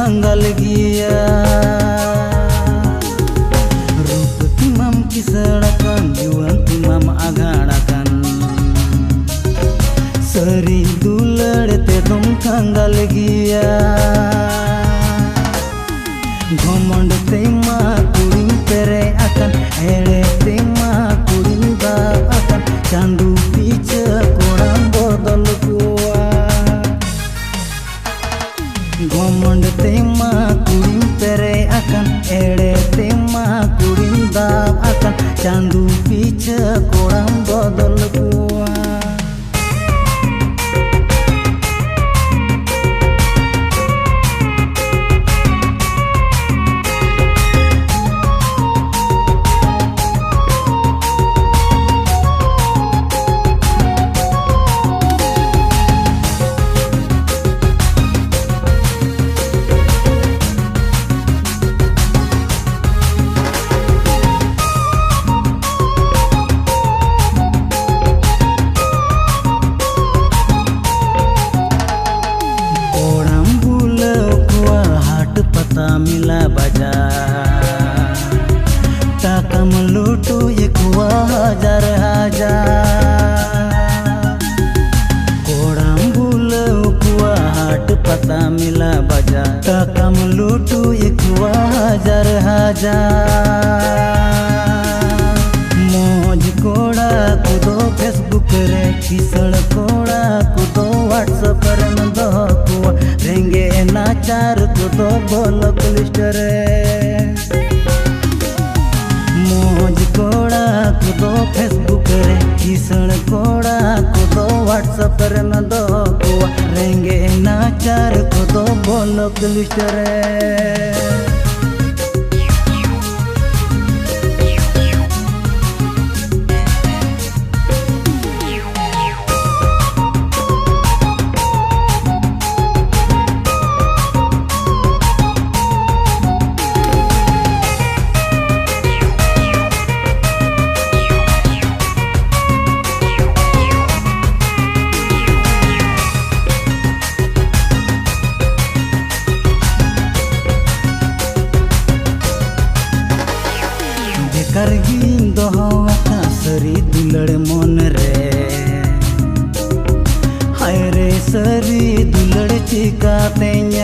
kangal giya. Rup temam kisarakan, juan temam agarakan. Sari dulad te dom kangal giya. Gomond tema kuring pere akan, ere tema kuring ba akan. Chandu picha korang bodol kuwa. Gomond tema kuring pere akan, ere tema kuring ba akan. Chandu picha korang bodol kuwa. मिला बाजार टाकम लूटू एक हजार हजार कोड़ाम बुलवा हाट पता मिला बाजार टाकम लूटू एक हजार हजार मौज कोड़ा कुदो फेसबुक रे किसड़ कोड़ा कुदो व्हाट्सएप रे न दो कुआ रेंगे नाचार कुदो ब्लॉक लिस्ट रे मौज कोड़ा कुदो फेसबुक रे किसड़ कोड़ा कुदो व्हाट्सएप रे न दो कुआ रेंगे नाचार कुदो ब्लॉक लिस्ट रे करगिन दोहता सरी दुलड़ मन रे हाय रे सरी दुलड़ चिकातेኛ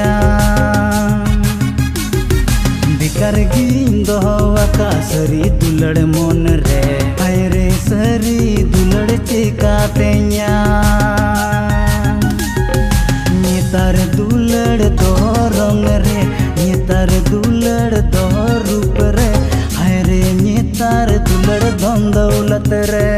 बेकारगिन दोहता सरी दुलड़ मन रे हाय रे सरी दुलड़ चिकातेኛ नेतार दुलड़ दो रंग रे नेतार दुलड़ दो रूप रे नेतार दुलड़ धन दौलत रे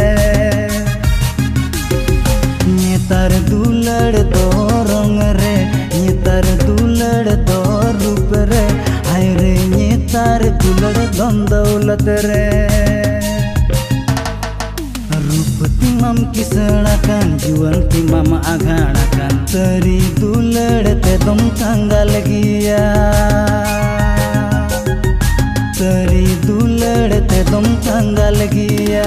नेतार दुलड़ दो रंग रे नेतार दुलड़ दो रूप रे हाय रे नेतार दुलड़ धन दौलत रे रूप तिमाम किसड़ाkan जुआन तिमाम आगाड़ाkan सरी दुलड़ ते दम कंगाल गिया सरी दुलड़ ते दम कंगाल गिया।